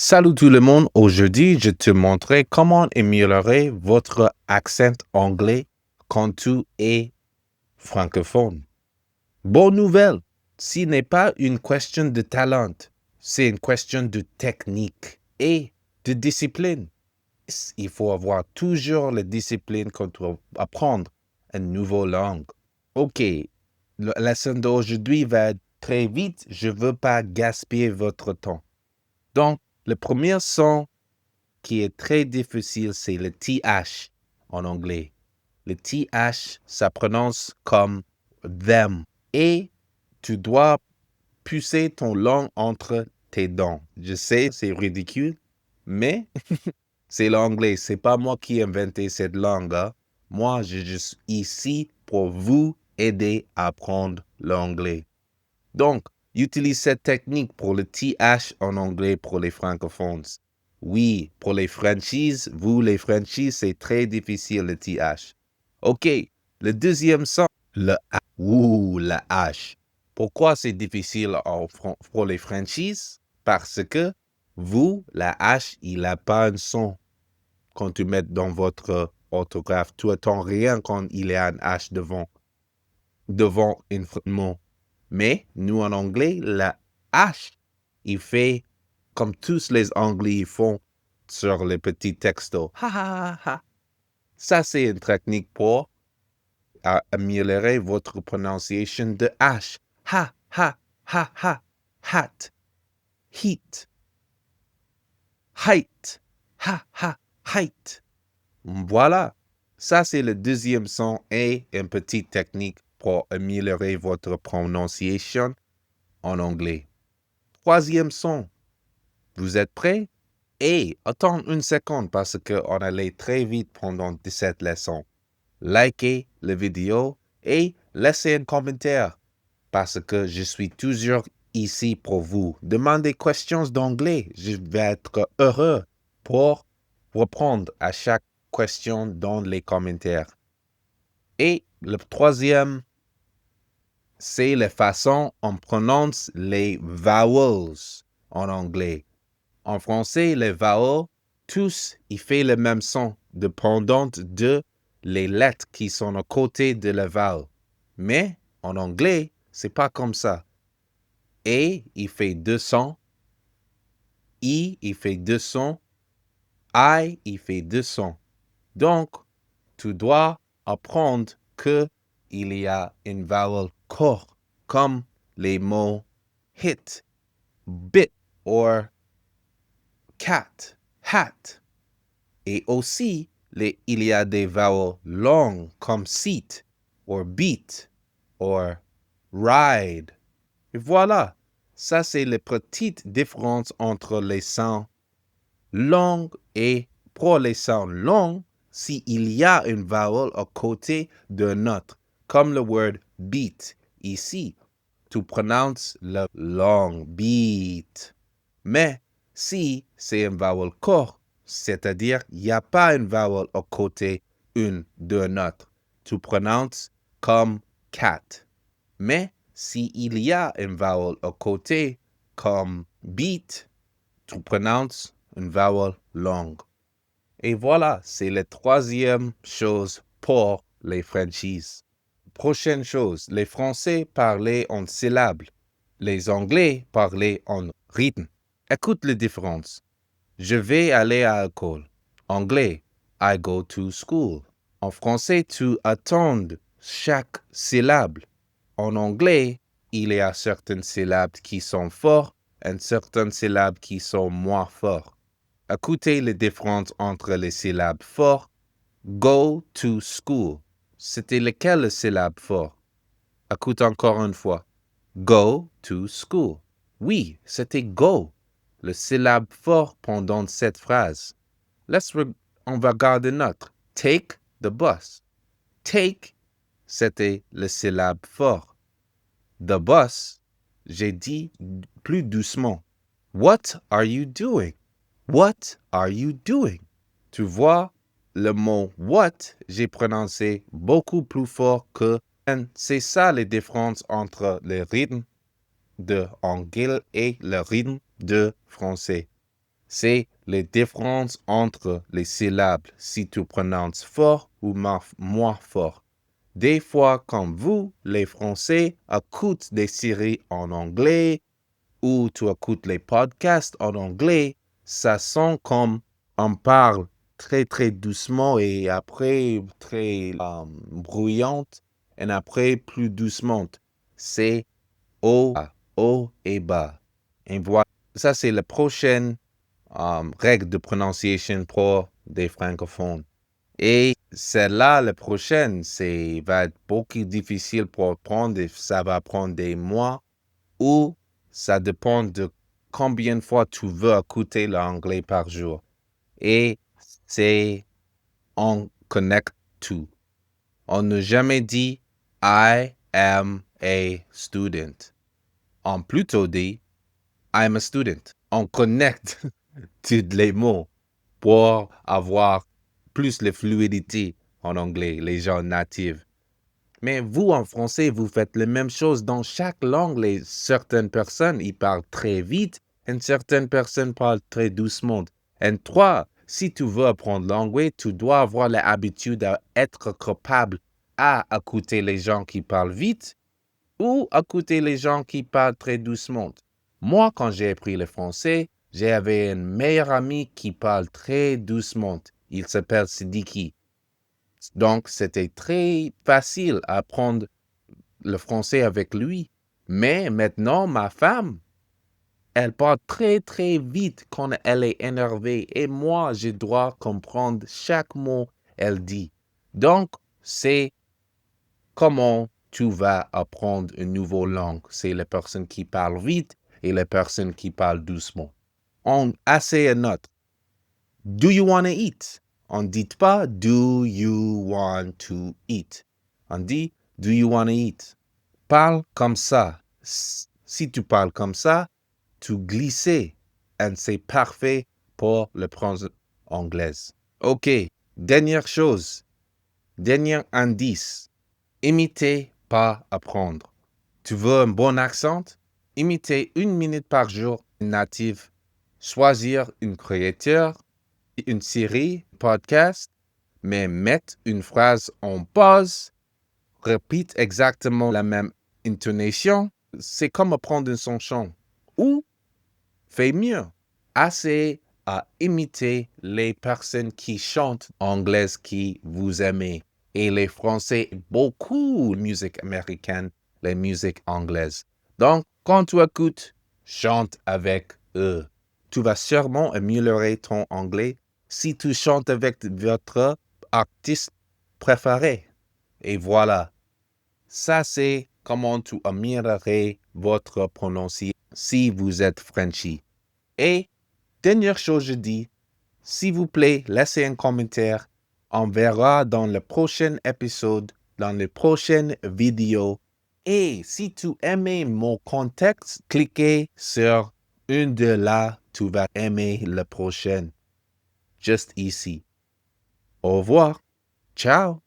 Salut tout le monde, aujourd'hui je te montrerai comment améliorer votre accent anglais quand tu es francophone. Bonne nouvelle, ce n'est pas une question de talent, c'est une question de technique et de discipline. Il faut avoir toujours la discipline quand tu apprendre une nouvelle langue. Ok, la leçon d'aujourd'hui va être très vite, je ne veux pas gaspiller votre temps. Donc, le premier son qui est très difficile, c'est le TH en anglais. Le TH, ça prononce comme them. Et tu dois pousser ton langue entre tes dents. Je sais, c'est ridicule, mais c'est l'anglais. C'est pas moi qui ai inventé cette langue, hein. Moi, je suis ici pour vous aider à apprendre l'anglais. Donc, utilise cette technique pour le TH en anglais pour les francophones. Oui, pour les franchises, vous, les franchises, c'est très difficile le TH. OK, le deuxième son, le A. Ouh, la H. Pourquoi c'est difficile pour les franchises? Parce que vous, la H, il n'a pas un son quand tu mets dans votre orthographe. Tu attends rien quand il y a un H devant un mot. Mais nous, en anglais, la H, il fait comme tous les Anglais font sur les petits textos. Ha, ha, ha, ha. Ça, c'est une technique pour améliorer votre prononciation de H. Ha, ha, ha, ha. Hat, heat, height. Ha, ha, height. Voilà. Ça, c'est le deuxième son et une petite technique pour améliorer votre prononciation en anglais. Troisième son. Vous êtes prêts? Et attends une seconde parce qu'on allait très vite pendant cette leçon. Likez la vidéo et laissez un commentaire parce que je suis toujours ici pour vous. Demandez des questions d'anglais. Je vais être heureux pour répondre à chaque question dans les commentaires. Et le troisième, c'est la façon on prononce les vowels en anglais. En français, les vowels, tous, ils font le même son, dépendant de les lettres qui sont à côté de la vowel. Mais en anglais, c'est pas comme ça. A, il fait deux sons. I, il fait deux sons. I, il fait deux sons. Donc, tu dois apprendre que il y a une vowel courte, comme les mots hit, bit, or cat, hat. Et aussi, il y a des vowels longues comme seat, or beat, or ride. Et voilà, ça c'est les petites différences entre les sons longs et pour les sons longs, s'il y a une vowel à côté d'un autre, comme le word beat. Ici, tu prononces le long beat. Mais si c'est un vowel court, c'est-à-dire il n'y a pas une vowel à côté une d'un autre, tu prononces comme cat. Mais s'il y a une vowel à côté comme beat, tu prononces une vowel longue. Et voilà, c'est la troisième chose pour les franchises. Prochaine chose, les Français parlaient en syllabes. Les Anglais parlaient en rythme. Écoute les différences. Je vais aller à l'école. Anglais, I go to school. En français, tu attends chaque syllabe. En anglais, il y a certaines syllabes qui sont fortes et certaines syllabes qui sont moins fortes. Écoutez les différences entre les syllabes fortes. Go to school. C'était lequel syllabe fort? Écoute encore une fois. Go to school. Oui, c'était go, le syllabe fort pendant cette phrase. On va garder notre. Take the bus. Take, c'était le syllabe fort. The bus, j'ai dit plus doucement. What are you doing? What are you doing? Tu vois, le mot what, j'ai prononcé beaucoup plus fort que and. C'est ça les différences entre le rythme de anglais et le rythme de français. c'est les différences entre les syllabes, si tu prononces fort ou moins fort. Des fois, quand vous, les Français, écoutez des séries en anglais ou tu écoutes les podcasts en anglais, ça sent comme on parle très très doucement et après très bruyante et après plus doucement. C'est haut et bas. Et voilà, ça c'est la prochaine règle de prononciation pour des francophones. Et celle-là, la prochaine, va être beaucoup difficile pour apprendre et ça va prendre des mois ou ça dépend de combien de fois tu veux écouter l'anglais par jour. Et c'est on connect to. On ne jamais dit I am a student. On plutôt dit I'm a student. On connecte tous les mots pour avoir plus de fluidité en anglais, les gens natifs. Mais vous, en français, vous faites la même chose dans chaque langue. Certaines personnes, ils parlent très vite et certaines personnes parlent très doucement. Et toi, si tu veux apprendre l'anglais, tu dois avoir l'habitude d'être capable à écouter les gens qui parlent vite ou écouter les gens qui parlent très doucement. Moi, quand j'ai appris le français, j'avais un meilleur ami qui parle très doucement. Il s'appelle Sidiki. Donc, c'était très facile à apprendre le français avec lui. Mais maintenant, ma femme, elle parle très, très vite quand elle est énervée. Et moi, je dois comprendre chaque mot qu'elle dit. Donc, c'est comment tu vas apprendre une nouvelle langue. C'est les personnes qui parlent vite et les personnes qui parlent doucement. On assez une autre. Do you want to eat? On ne dit pas do you want to eat. On dit do you want to eat? Parle comme ça. Si tu parles comme ça, tu glisses et c'est parfait pour le prendre anglaise. OK, dernière chose, dernier indice. Imiter, pas apprendre. Tu veux un bon accent? Imiter 1 minute par jour une native. Choisir une créature, une série, podcast, mais mettre une phrase en pause, répète exactement la même intonation. C'est comme apprendre son chant. Ou, fais mieux, assez à imiter les personnes qui chantent anglais qui vous aimez. Et les Français, beaucoup de musique américaine, les musiques anglaises. Donc, quand tu écoutes, chante avec eux. Tu vas sûrement améliorer ton anglais si tu chantes avec votre artiste préféré. Et voilà. Ça, c'est comment tu améliorerais votre prononciation si vous êtes Frenchie. Et, dernière chose, je dis, s'il vous plaît, laissez un commentaire. On verra dans le prochain épisode, dans les prochaines vidéos. Et si tu aimes mon contexte, cliquez sur une de là, tu vas aimer le prochain. Juste ici. Au revoir. Ciao.